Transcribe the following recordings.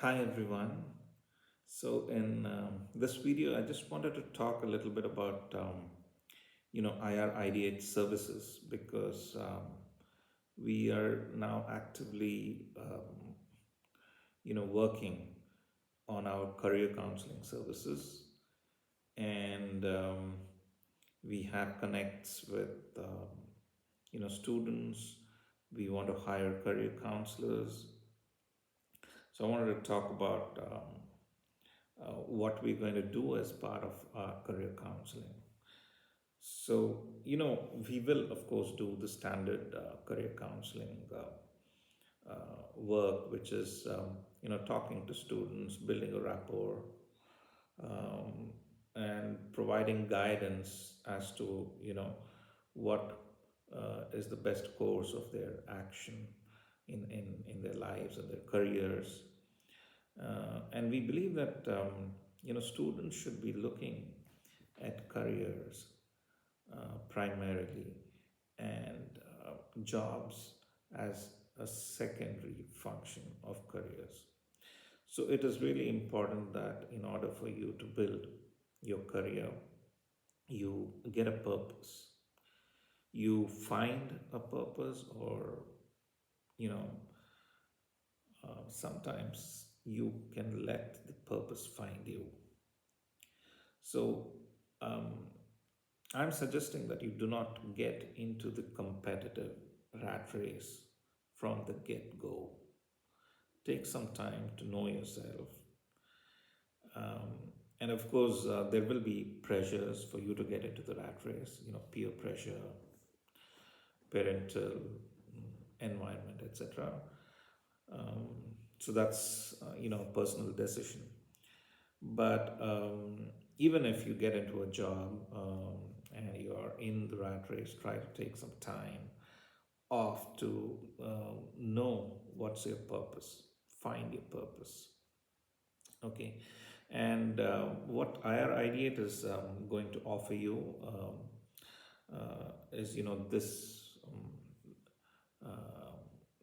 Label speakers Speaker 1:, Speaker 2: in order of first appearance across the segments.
Speaker 1: Hi everyone. So in this video, I just wanted to talk a little bit about IR-Ideate services because we are now actively working on our career counseling services, and we have connects with students. We want to hire career counselors. So I wanted to talk about what we're going to do as part of our career counseling. So, we will, of course, do the standard career counseling work, which is, talking to students, building a rapport, um, and providing guidance as to, what is the best course of their action in their lives and their careers. And we believe that students should be looking at careers primarily and jobs as a secondary function of careers. So it is really important that in order for you to build your career, you get a purpose. You find a purpose, or you know, sometimes you can let the purpose find you. So, um, I'm suggesting that you do not get into the competitive rat race from the get go. Take some time to know yourself. And of course, there will be pressures for you to get into the rat race, peer pressure, parental environment, etc. Um, so that's, personal decision. But even if you get into a job and you are in the rat race, try to take some time off to know what's your purpose, find your purpose. Okay, and what IR-Ideate is going to offer you is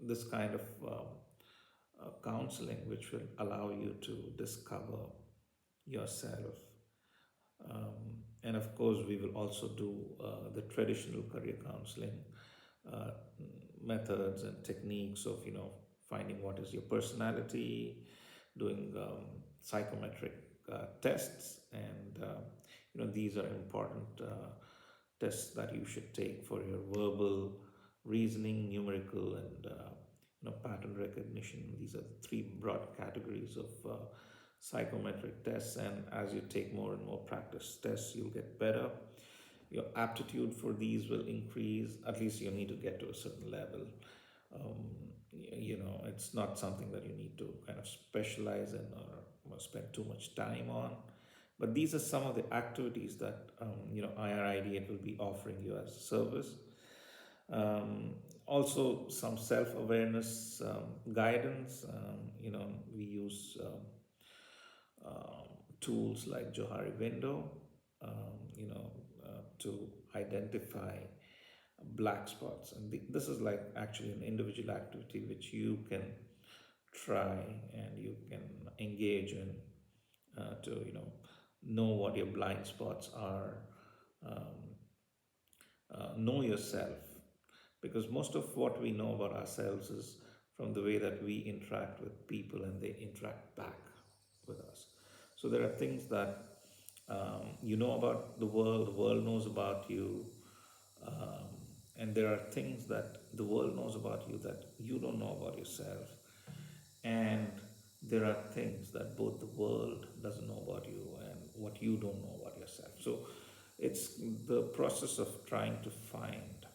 Speaker 1: this kind of counseling, which will allow you to discover yourself. And of course, we will also do the traditional career counseling uh, methods and techniques of finding what is your personality, doing psychometric tests, and these are important tests that you should take for your verbal, reasoning, numerical, and pattern recognition. These are the three broad categories of psychometric tests, and as you take more and more practice tests, you'll get better. Your aptitude for these will increase. At least you need to get to a certain level. It's not something that you need to kind of specialize in or spend too much time on. But these are some of the activities that IR-Ideate will be offering you as a service. Also, some self-awareness guidance. We use tools like Johari Window, to identify black spots. And this is like actually an individual activity which you can try and you can engage in to know what your blind spots are, um, know yourself, because most of what we know about ourselves is from the way that we interact with people and they interact back with us. So there are things that you know about the world knows about you, um, and there are things that the world knows about you that you don't know about yourself, and there are things that both the world doesn't know about you and what you don't know about yourself. So it's the process of trying to find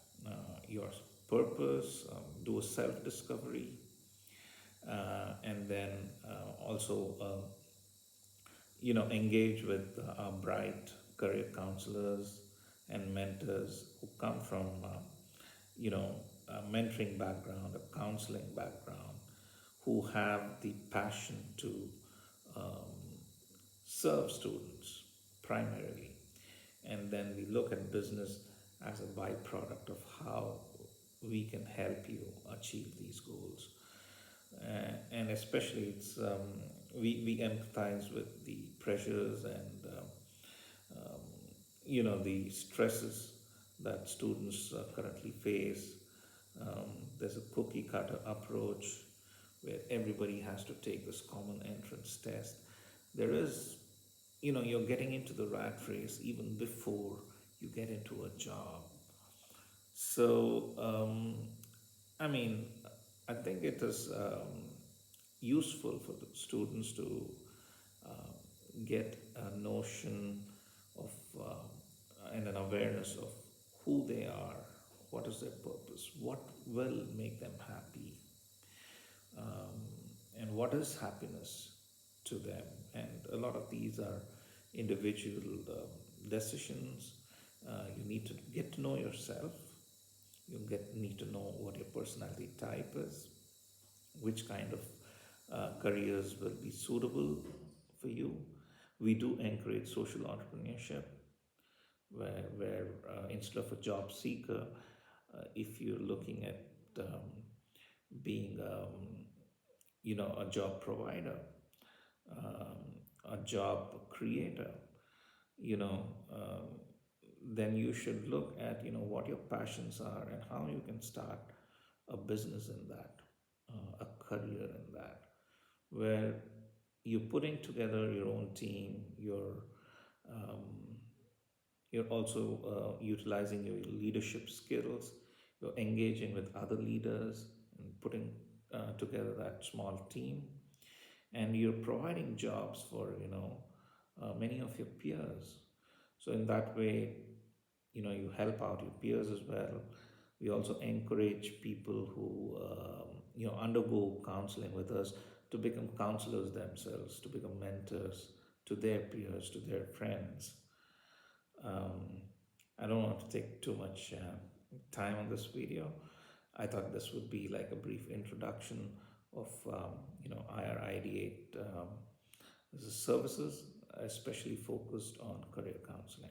Speaker 1: your purpose, do a self discovery, and then also engage with bright career counselors and mentors who come from a mentoring background, a counseling background, who have the passion to um, serve students primarily. And then we look at business as a byproduct of how we can help you achieve these goals. And especially we empathize with the pressures and the stresses that students currently face. There's a cookie cutter approach where everybody has to take this common entrance test. There is, you're getting into the rat race even before you get into a job. So, I mean, I think it is useful for the students to get a notion of and an awareness of who they are, what is their purpose, what will make them happy, um, and what is happiness to them. And a lot of these are individual decisions. You need to get to know yourself. Need to know what your personality type is, which kind of careers will be suitable for you. We do encourage social entrepreneurship, where instead of a job seeker, if you're looking at being, a job provider, a job creator, you know, then you should look at, what your passions are and how you can start a business in that, a career in that, where you're putting together your own team, um, you're also utilizing your leadership skills, you're engaging with other leaders and putting together that small team, and you're providing jobs for many of your peers. So in that way, you help out your peers as well. We also encourage people who undergo counseling with us to become counselors themselves, to become mentors to their peers, to their friends. um, I don't want to take too much time on this video. I thought this would be like a brief introduction of IR-Ideate. This is services especially focused on career counseling.